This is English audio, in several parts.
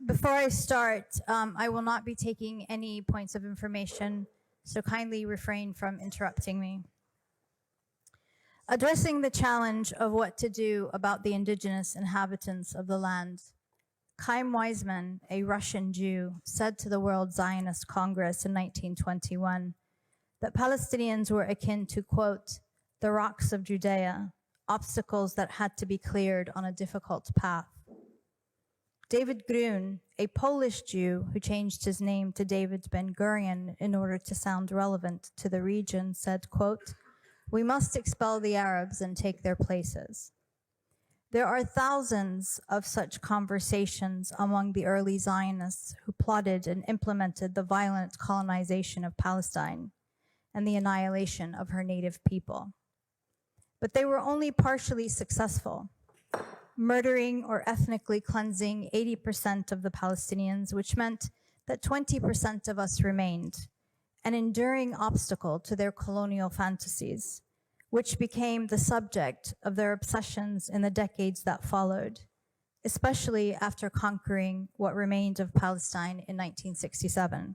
Before I start, I will not be taking any points of information, so kindly refrain from interrupting me. Addressing the challenge of what to do about the indigenous inhabitants of the land, Chaim Weizmann, a Russian Jew, said to the World Zionist Congress in 1921 that Palestinians were akin to, quote, the rocks of Judea, obstacles that had to be cleared on a difficult path. David Grun, a Polish Jew who changed his name to David Ben-Gurion in order to sound relevant to the region, said, quote, we must expel the Arabs and take their places. There are thousands of such conversations among the early Zionists who plotted and implemented the violent colonization of Palestine and the annihilation of her native people. But they were only partially successful, murdering or ethnically cleansing 80% of the Palestinians, which meant that 20% of us remained, an enduring obstacle to their colonial fantasies, which became the subject of their obsessions in the decades that followed, especially after conquering what remained of Palestine in 1967.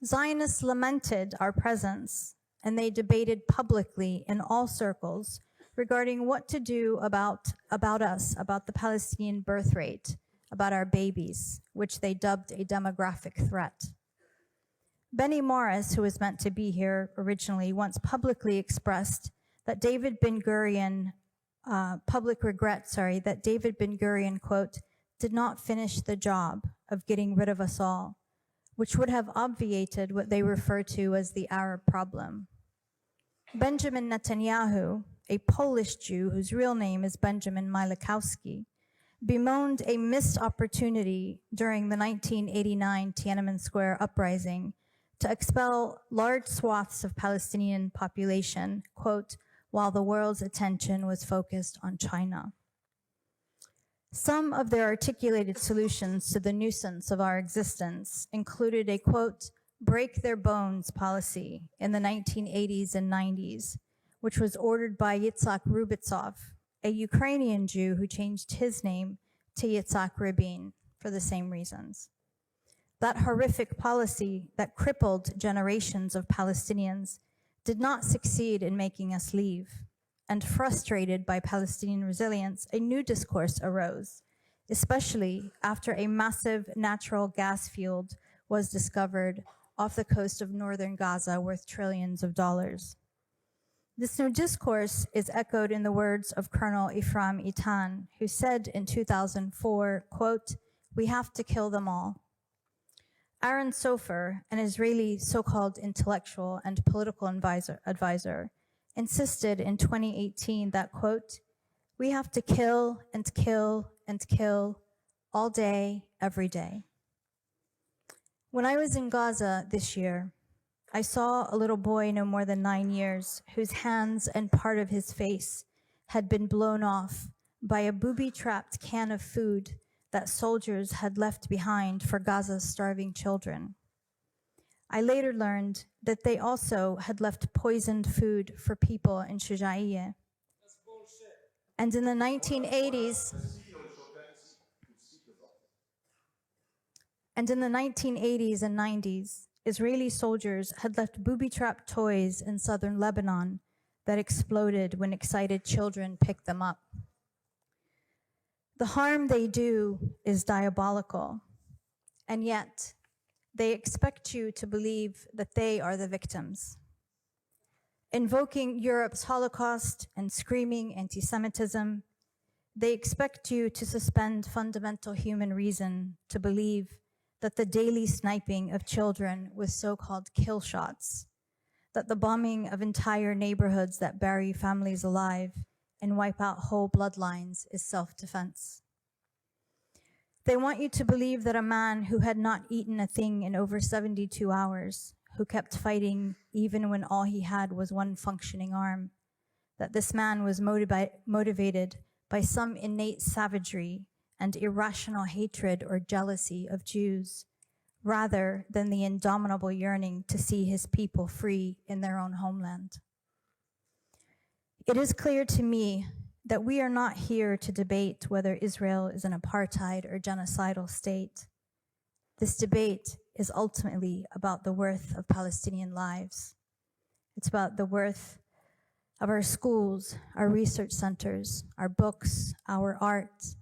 Zionists lamented our presence, and they debated publicly in all circles regarding what to do about us, about the Palestinian birth rate, about our babies, which they dubbed a demographic threat. Benny Morris, who was meant to be here originally, once publicly expressed that David Ben-Gurion, that David Ben-Gurion, quote, did not finish the job of getting rid of us all, which would have obviated what they refer to as the Arab problem. Benjamin Netanyahu, a Polish Jew whose real name is Benjamin Mielikowski, bemoaned a missed opportunity during the 1989 Tiananmen Square uprising to expel large swaths of Palestinian population, quote, while the world's attention was focused on China. Some of their articulated solutions to the nuisance of our existence included a, quote, break their bones policy in the 1980s and 90s, which was ordered by Yitzhak Rubitsov, a Ukrainian Jew who changed his name to Yitzhak Rabin for the same reasons. That horrific policy that crippled generations of Palestinians did not succeed in making us leave, and frustrated by Palestinian resilience, a new discourse arose, especially after a massive natural gas field was discovered off the coast of northern Gaza worth trillions of dollars. This new discourse is echoed in the words of Colonel Ephraim Itan, who said in 2004, quote, we have to kill them all. Aaron Sofer, an Israeli so-called intellectual and political advisor, insisted in 2018 that, quote, we have to kill and kill and kill all day, every day. When I was in Gaza this year, I saw a little boy no more than 9 years whose hands and part of his face had been blown off by a booby-trapped can of food that soldiers had left behind for Gaza's starving children. I later learned that they also had left poisoned food for people in Shujaiyyeh. And in the 1980s, and 90s, Israeli soldiers had left booby-trapped toys in southern Lebanon that exploded when excited children picked them up. The harm they do is diabolical, and yet they expect you to believe that they are the victims. Invoking Europe's Holocaust and screaming anti-Semitism, they expect you to suspend fundamental human reason to believe that the daily sniping of children with so-called kill shots, that the bombing of entire neighborhoods that bury families alive and wipe out whole bloodlines is self-defense. They want you to believe that a man who had not eaten a thing in over 72 hours, who kept fighting even when all he had was one functioning arm, that this man was motivated by some innate savagery and irrational hatred or jealousy of Jews, rather than the indomitable yearning to see his people free in their own homeland. It is clear to me that we are not here to debate whether Israel is an apartheid or genocidal state. This debate is ultimately about the worth of Palestinian lives. It's about the worth of our schools, our research centers, our books, our art.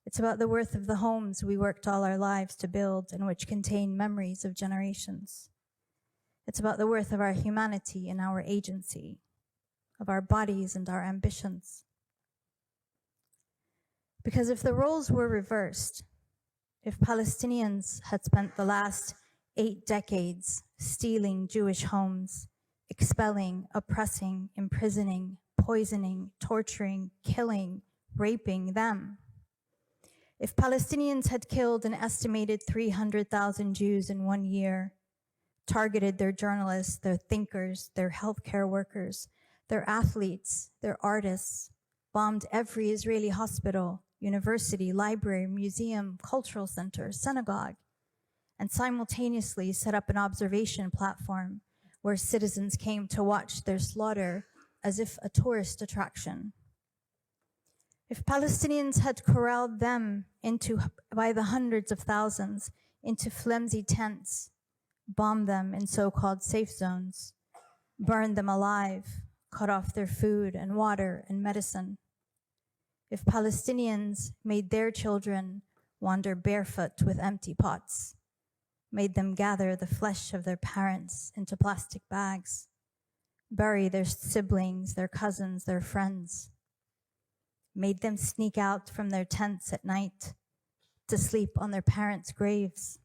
It's about the worth of the homes we worked all our lives to build and which contain memories of generations. It's about the worth of our humanity and our agency, of our bodies and our ambitions. Because if the roles were reversed, if Palestinians had spent the last 8 decades stealing Jewish homes, expelling, oppressing, imprisoning, poisoning, torturing, killing, raping them, if Palestinians had killed an estimated 300,000 Jews in 1 year, targeted their journalists, their thinkers, their healthcare workers, their athletes, their artists, bombed every Israeli hospital, university, library, museum, cultural center, synagogue, and simultaneously set up an observation platform where citizens came to watch their slaughter as if a tourist attraction. If Palestinians had corralled them by the hundreds of thousands into flimsy tents, bombed them in so-called safe zones, burned them alive, cut off their food and water and medicine, if Palestinians made their children wander barefoot with empty pots, made them gather the flesh of their parents into plastic bags, bury their siblings, their cousins, their friends, made them sneak out from their tents at night to sleep on their parents' graves,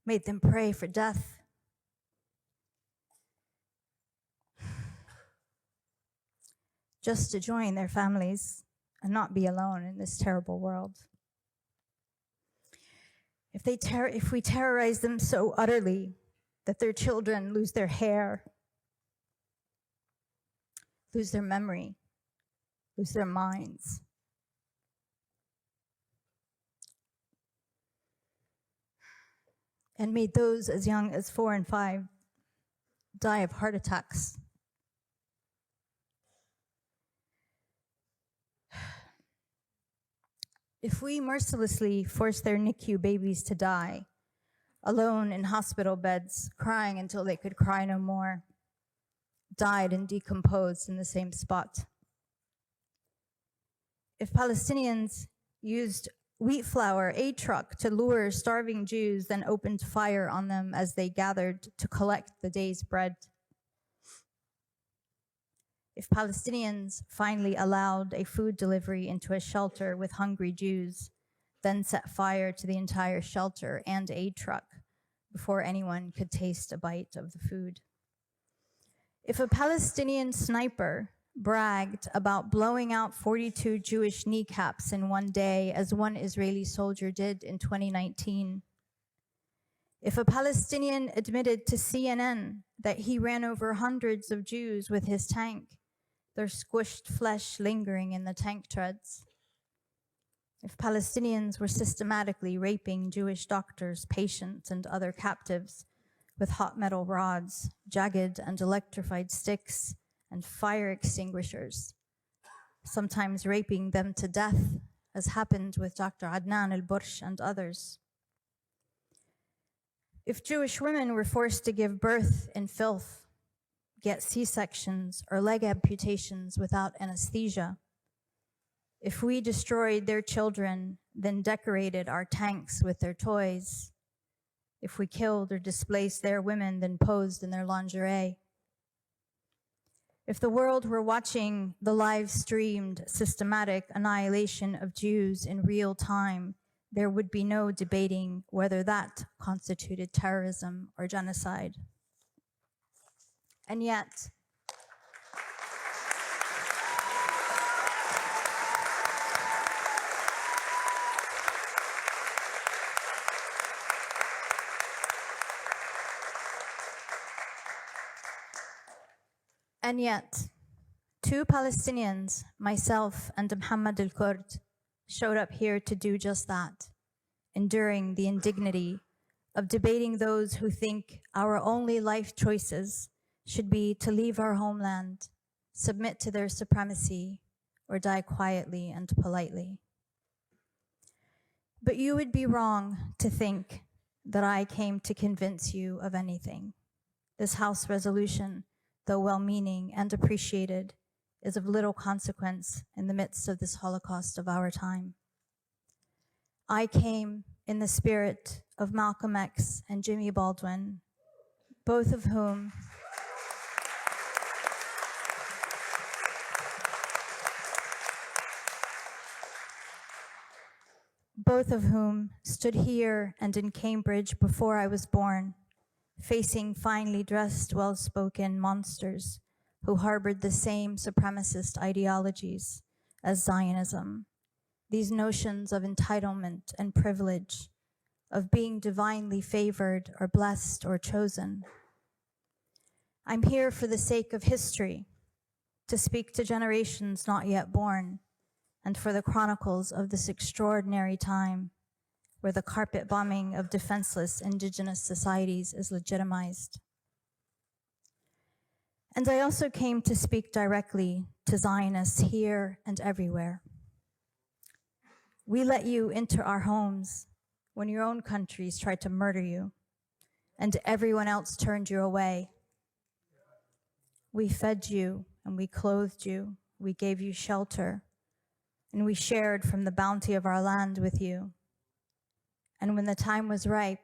made them pray for death, just to join their families and not be alone in this terrible world. If we terrorize them so utterly that their children lose their hair, lose their memory, lose their minds, and made those as young as 4 and 5 die of heart attacks, if we mercilessly force their NICU babies to die, alone in hospital beds, crying until they could cry no more, died and decomposed in the same spot. If Palestinians used wheat flour, a truck, to lure starving Jews, then opened fire on them as they gathered to collect the day's bread. If Palestinians finally allowed a food delivery into a shelter with hungry Jews, then set fire to the entire shelter and aid truck before anyone could taste a bite of the food. If a Palestinian sniper bragged about blowing out 42 Jewish kneecaps in one day, as one Israeli soldier did in 2019, if a Palestinian admitted to CNN that he ran over hundreds of Jews with his tank, their squished flesh lingering in the tank treads, if Palestinians were systematically raping Jewish doctors, patients, and other captives with hot metal rods, jagged and electrified sticks, and fire extinguishers, sometimes raping them to death, as happened with Dr. Adnan al-Bursh and others. If Jewish women were forced to give birth in filth, get C-sections or leg amputations without anesthesia, if we destroyed their children, then decorated our tanks with their toys, if we killed or displaced their women, then posed in their lingerie, if the world were watching the live-streamed systematic annihilation of Jews in real time, there would be no debating whether that constituted terrorism or genocide. And yet, two Palestinians, myself and Muhammad al-Kurd, showed up here to do just that, enduring the indignity of debating those who think our only life choices should be to leave our homeland, submit to their supremacy, or die quietly and politely. But you would be wrong to think that I came to convince you of anything. This House resolution, though well-meaning and appreciated, is of little consequence in the midst of this Holocaust of our time. I came in the spirit of Malcolm X and Jimmy Baldwin, both of whom stood here and in Cambridge before I was born, facing finely dressed, well-spoken monsters who harbored the same supremacist ideologies as Zionism, these notions of entitlement and privilege, of being divinely favored or blessed or chosen. I'm here for the sake of history, to speak to generations not yet born, and for the chronicles of this extraordinary time where the carpet bombing of defenseless indigenous societies is legitimized. And I also came to speak directly to Zionists here and everywhere. We let you into our homes when your own countries tried to murder you and everyone else turned you away. We fed you and we clothed you, we gave you shelter, and we shared from the bounty of our land with you. And when the time was ripe,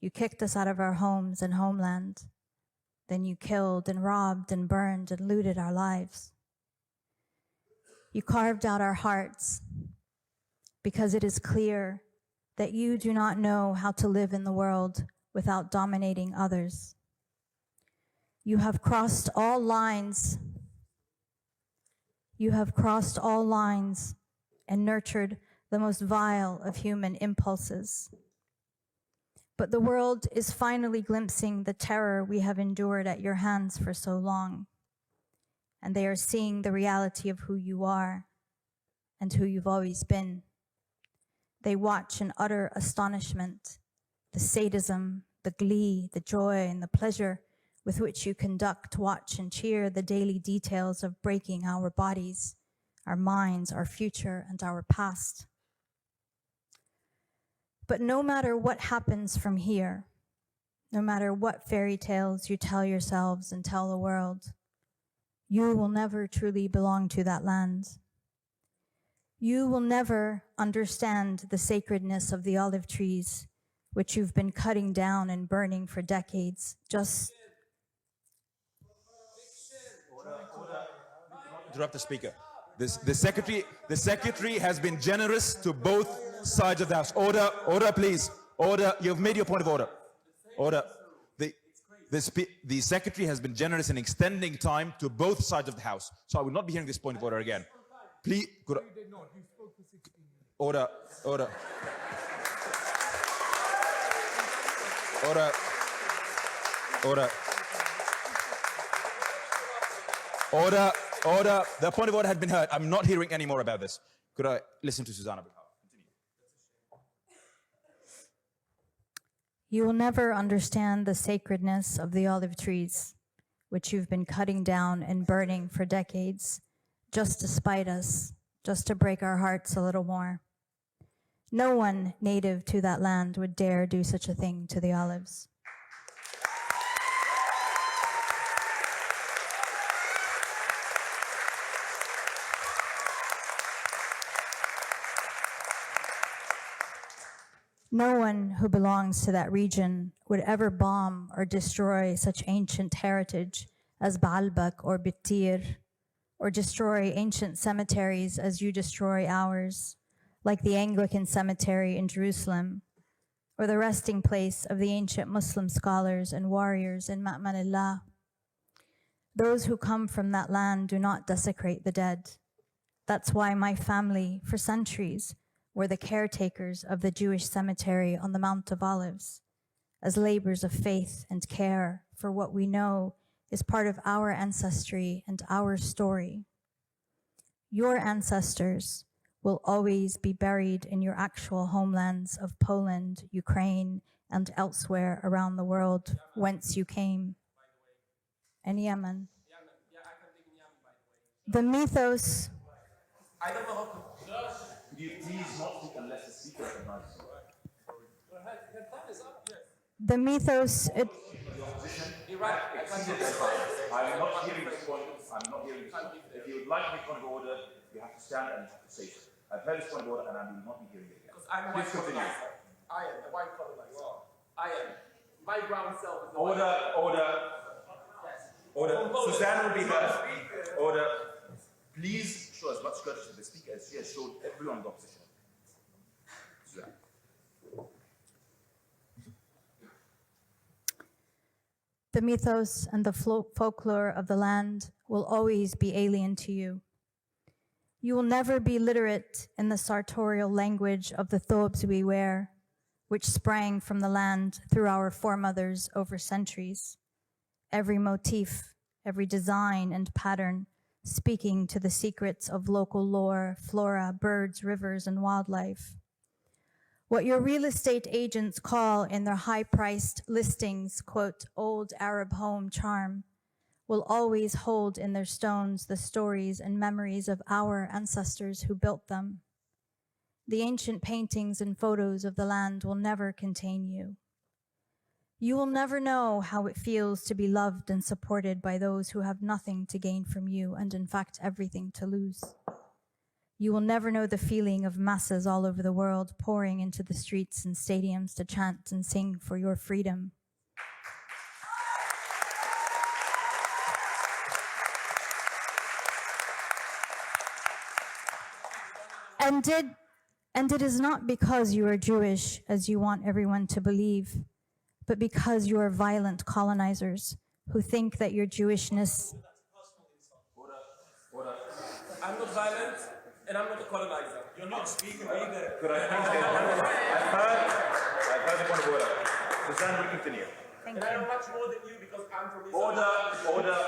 you kicked us out of our homes and homeland. Then you killed and robbed and burned and looted our lives. You carved out our hearts because it is clear that you do not know how to live in the world without dominating others. You have crossed all lines. You have crossed all lines and nurtured the most vile of human impulses. But the world is finally glimpsing the terror we have endured at your hands for so long. And they are seeing the reality of who you are and who you've always been. They watch in utter astonishment the sadism, the glee, the joy, and the pleasure with which you conduct, watch, and cheer the daily details of breaking our bodies, our minds, our future, and our past. But no matter what happens from here, no matter what fairy tales you tell yourselves and tell the world, you will never truly belong to that land. You will never understand the sacredness of the olive trees, which you've been cutting down and burning for decades, just interrupt the speaker. The secretary has been generous to both sides of the House. Order, please. Order. You've made your point of order. Order. The secretary has been generous in extending time to both sides of the House. So I will not be hearing this point of order again. Please. Order. Order. Order. Order. Order. Order. The point of order had been heard. I'm not hearing any more about this. Could I listen to Susanna? You will never understand the sacredness of the olive trees, which you've been cutting down and burning for decades, just to spite us, just to break our hearts a little more. No one native to that land would dare do such a thing to the olives. No one who belongs to that region would ever bomb or destroy such ancient heritage as Baalbek or Bittir, or destroy ancient cemeteries as you destroy ours, like the Anglican cemetery in Jerusalem, or the resting place of the ancient Muslim scholars and warriors in Ma'manillah. Those who come from that land do not desecrate the dead. That's why my family, for centuries, were the caretakers of the Jewish cemetery on the Mount of Olives, as labors of faith and care for what we know is part of our ancestry and our story. Your ancestors will always be buried in your actual homelands of Poland, Ukraine, and elsewhere around the world whence you came, and Yemen. The mythos, I don't know how to. Could you please not speak unless the speaker recognizes you? the mythos, it, You're right. I can't hear this. I'm not hearing this point. I'm not hearing this point. If you would like to make point of order, you have to stand and you have to say so. I've heard this point of order and I will not be hearing it again. Because I'm a white Please continue. colonizer. I am a white colonizer. I am. My brown self is the Order, white. order, Yes. order. Suzanne will be heard. Order. Please show as much courtesy to the speaker as she has shown everyone in the opposition. Suzanne. the mythos and the folklore of the land will always be alien to you. You will never be literate in the sartorial language of the thobes we wear, which sprang from the land through our foremothers over centuries. Every motif, every design and pattern speaking to the secrets of local lore, flora, birds, rivers, and wildlife. What your real estate agents call in their high-priced listings, quote, old Arab home charm, will always hold in their stones the stories and memories of our ancestors who built them. The ancient paintings and photos of the land will never contain you. You will never know how it feels to be loved and supported by those who have nothing to gain from you and in fact everything to lose. You will never know the feeling of masses all over the world pouring into the streets and stadiums to chant and sing for your freedom. And it is not because you are Jewish, as you want everyone to believe, but because you are violent colonizers who think that your Jewishness... I'm not violent, and I'm not a colonizer. You're not speaking either. Could I please get I've heard the point of order. Suzanne will continue. Thank And I know you. much more than you because I'm from Israel. Order.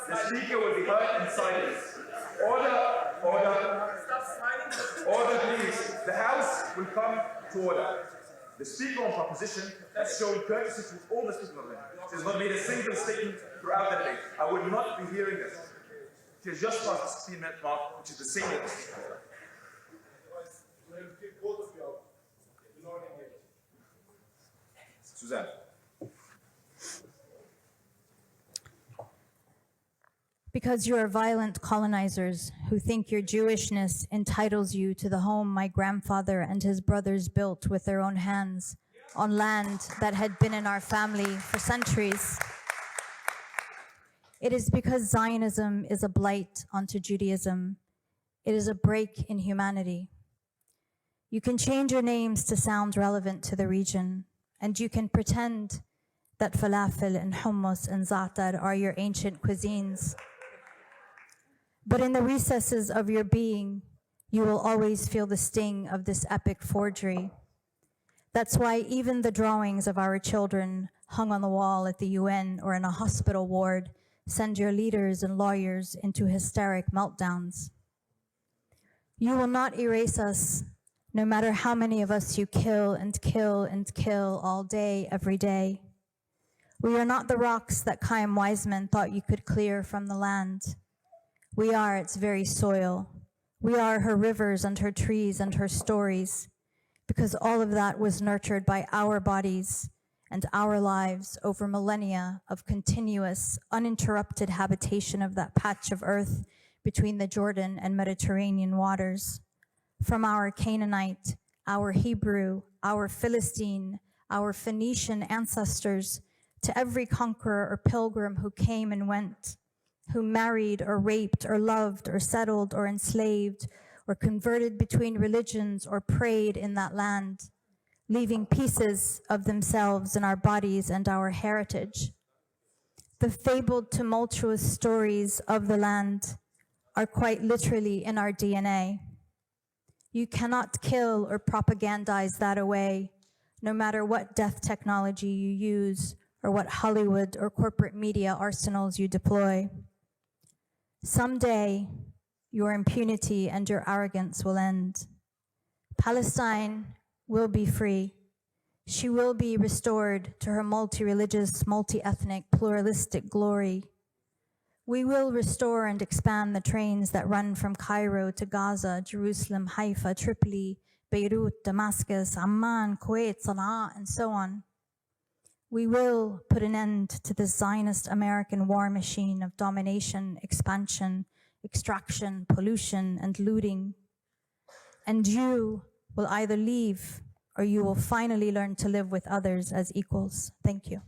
The speaker will be heard in silence. Order, Stop smiling. order, please. The House will come to order. The speaker on proposition has shown courtesy to all the speakers of the House. She has not made a single statement throughout the debate. I will not be hearing this. She has just passed the 16-minute mark, which is the same as the speaker. Suzanne. Because you are violent colonizers who think your Jewishness entitles you to the home my grandfather and his brothers built with their own hands on land that had been in our family for centuries. It is because Zionism is a blight onto Judaism. It is a break in humanity. You can change your names to sound relevant to the region, and you can pretend that falafel and hummus and za'atar are your ancient cuisines. But in the recesses of your being, you will always feel the sting of this epic forgery. That's why even the drawings of our children hung on the wall at the UN or in a hospital ward send your leaders and lawyers into hysteric meltdowns. You will not erase us, no matter how many of us you kill and kill and kill all day, every day. We are not the rocks that Chaim Weizmann thought you could clear from the land. We are its very soil. We are her rivers and her trees and her stories, because all of that was nurtured by our bodies and our lives over millennia of continuous, uninterrupted habitation of that patch of earth between the Jordan and Mediterranean waters. From our Canaanite, our Hebrew, our Philistine, our Phoenician ancestors, to every conqueror or pilgrim who came and went, who married or raped or loved or settled or enslaved or converted between religions or prayed in that land, leaving pieces of themselves in our bodies and our heritage. The fabled, tumultuous stories of the land are quite literally in our DNA. You cannot kill or propagandize that away, no matter what death technology you use or what Hollywood or corporate media arsenals you deploy. Someday, your impunity and your arrogance will end. Palestine will be free. She will be restored to her multi-religious, multi-ethnic, pluralistic glory. We will restore and expand the trains that run from Cairo to Gaza, Jerusalem, Haifa, Tripoli, Beirut, Damascus, Amman, Kuwait, Sana'a, and so on. We will put an end to the Zionist American war machine of domination, expansion, extraction, pollution, and looting. And you will either leave or you will finally learn to live with others as equals. Thank you.